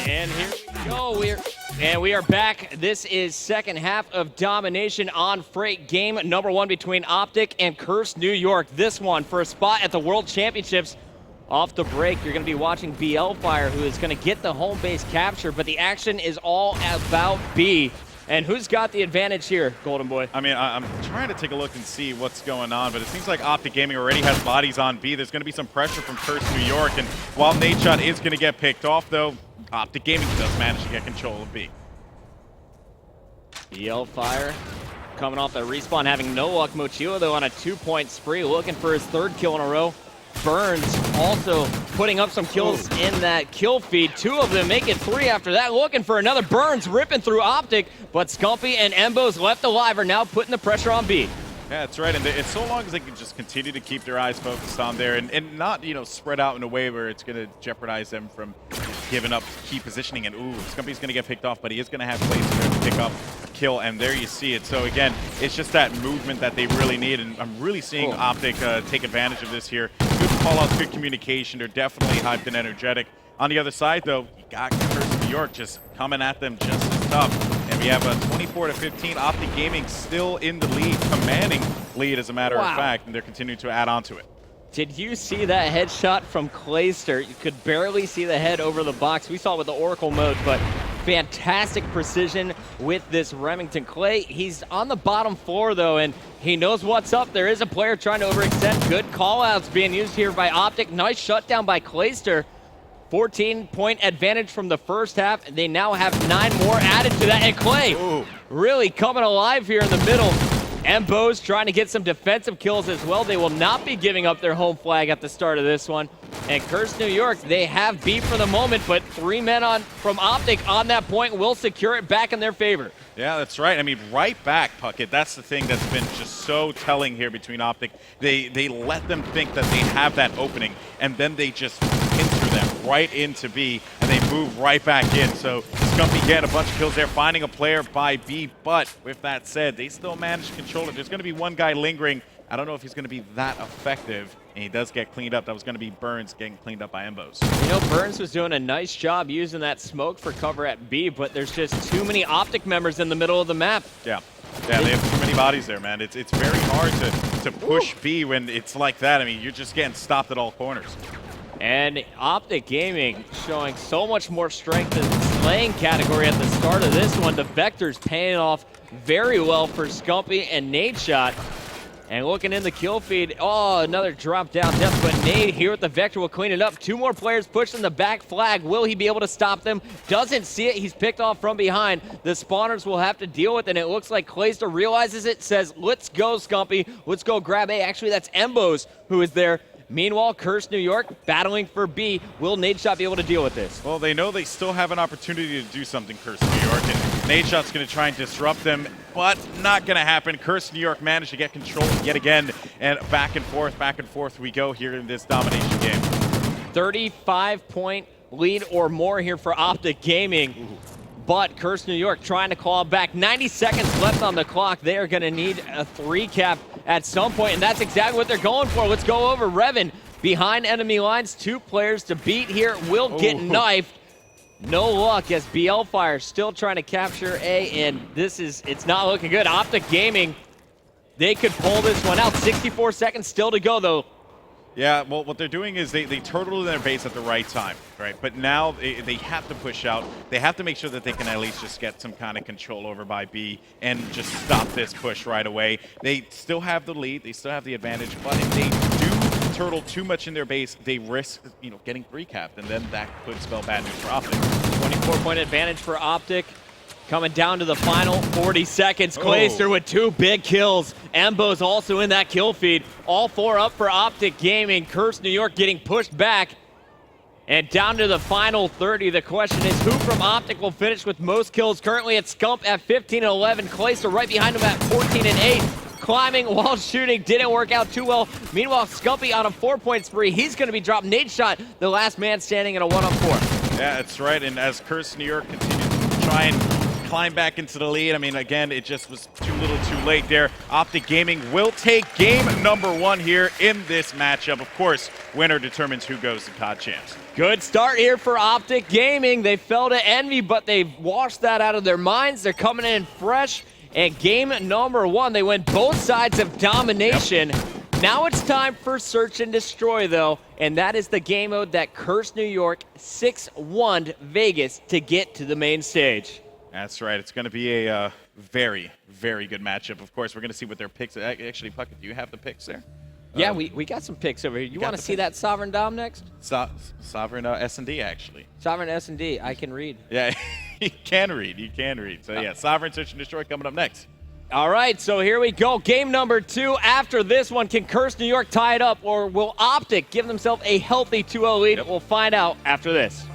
And here we go. We are back. This is second half of domination on Freight, game number 1 between OpTic and Cursed New York. This one for a spot at the World Championships. Off the break, you're going to be watching BL Fire, who is going to get the home base capture, but the action is all about B. And who's got the advantage here, Golden Boy? I mean, I'm trying to take a look and see what's going on, but it seems like OpTic Gaming already has bodies on B. There's going to be some pressure from Cursed New York, and while Nadeshot is going to get picked off, though, OpTic Gaming does manage to get control of B. BL Fire coming off the respawn, having no luck. Mochila, though, on a 2-point spree, looking for his 3rd kill in a row. Burns also putting up some kills in that kill feed. 2 of them making 3 after that. Looking for another. Burns ripping through OpTic, but Scumpy and Embos left alive are now putting the pressure on B. Yeah, that's right. And it's so long as they can just continue to keep their eyes focused on there and not, spread out in a way where it's going to jeopardize them from giving up key positioning. And, Scumpy's going to get picked off, but he is going to have plays to pick up a kill, and there you see it. So, again, it's just that movement that they really need, and I'm really seeing OpTic take advantage of this here. Good call-outs, good communication. They're definitely hyped and energetic. On the other side, though, you got Cursed New York just coming at them just as tough. And we have a 24-15. OpTic Gaming still in the lead, commanding lead as a matter of fact, and they're continuing to add on to it. Did you see that headshot from Clayster? You could barely see the head over the box. We saw it with the Oracle mode, but fantastic precision with this Remington. Clay, he's on the bottom floor, though, and he knows what's up. There is a player trying to overextend. Good call-outs being used here by OpTic. Nice shutdown by Clayster. 14-point advantage from the first half. They now have 9 more added to that. And Clay really coming alive here in the middle. Embos trying to get some defensive kills as well. They will not be giving up their home flag at the start of this one. And Cursed New York, they have B for the moment, but 3 men from OpTic on that point will secure it back in their favor. Yeah, that's right. I mean, right back, Puckett. That's the thing that's been just so telling here between OpTic. They let them think that they have that opening, and then they just pincer them right into B, and they move right back in. So Scumpy getting a bunch of kills there, finding a player by B, but with that said, they still manage to control it. There's going to be one guy lingering. I don't know if he's going to be that effective, and he does get cleaned up. That was going to be Burns getting cleaned up by Embos. Burns was doing a nice job using that smoke for cover at B, but there's just too many OpTic members in the middle of the map. Yeah, they have too many bodies there, man. It's very hard to push B when it's like that. I mean, you're just getting stopped at all corners. And OpTic Gaming showing so much more strength in the slaying category at the start of this one. The Vector's paying off very well for Scumpy and Nadeshot. And looking in the kill feed, another drop down death, but Nade here with the Vector will clean it up. 2 more players pushing the back flag. Will he be able to stop them? Doesn't see it. He's picked off from behind. The spawners will have to deal with it, and it looks like Clayster realizes it, says, let's go, Scumpy. Let's go grab A. Actually, that's Embos who is there. Meanwhile, Cursed New York battling for B. Will Nadeshot be able to deal with this? Well, they know they still have an opportunity to do something, Cursed New York, and Nadeshot's going to try and disrupt them, but not going to happen. Cursed New York managed to get control yet again, and back and forth we go here in this domination game. 35-point lead or more here for OpTic Gaming. But Cursed New York trying to claw back. 90 seconds left on the clock. They are going to need a 3 cap at some point, and that's exactly what they're going for. Let's go over. Revan behind enemy lines. 2 players to beat here. Will get knifed. No luck as BL Fire still trying to capture A, and it's not looking good. OpTic Gaming, they could pull this one out. 64 seconds still to go, though. Yeah, well, what they're doing is they turtle in their base at the right time, right? But now they have to push out. They have to make sure that they can at least just get some kind of control over by B and just stop this push right away. They still have the lead. They still have the advantage. But if they do turtle too much in their base, they risk, getting 3 capped, and then that could spell bad news for OpTic. 24-point advantage for OpTic. Coming down to the final 40 seconds. Clayster with 2 big kills. Embos also in that kill feed. All 4 up for OpTic Gaming. Cursed New York getting pushed back. And down to the final 30. The question is, who from OpTic will finish with most kills? Currently it's Scump at 15 and 11. Clayster right behind him at 14 and 8. Climbing while shooting didn't work out too well. Meanwhile, Scumpy on a 4-point spree. He's going to be dropped. Nadeshot, the last man standing in a 1-on-4. Yeah, that's right. And as Cursed New York continues to try and climb back into the lead. I mean, again, it just was too little too late there. OpTic Gaming will take game number 1 here in this matchup. Of course, winner determines who goes to COD Champs. Good start here for OpTic Gaming. They fell to Envy, but they've washed that out of their minds. They're coming in fresh. And game number 1, they win both sides of domination. Yep. Now it's time for Search and Destroy, though, and that is the game mode that cursed New York 6-1'd Vegas to get to the main stage. That's right. It's going to be a very, very good matchup. Of course, we're going to see what their picks are. Actually, Puckett, do you have the picks there? Yeah, we got some picks over here. You want to see that Sovereign Dom next? Sovereign S&D, actually. Sovereign S&D. I can read. Yeah, you can read. You can read. So, yeah, Sovereign Search and Destroy coming up next. All right, so here we go. Game number 2. After this one, can Curse New York tie it up, or will OpTic give themselves a healthy 2-0 lead? Yep. We'll find out after this.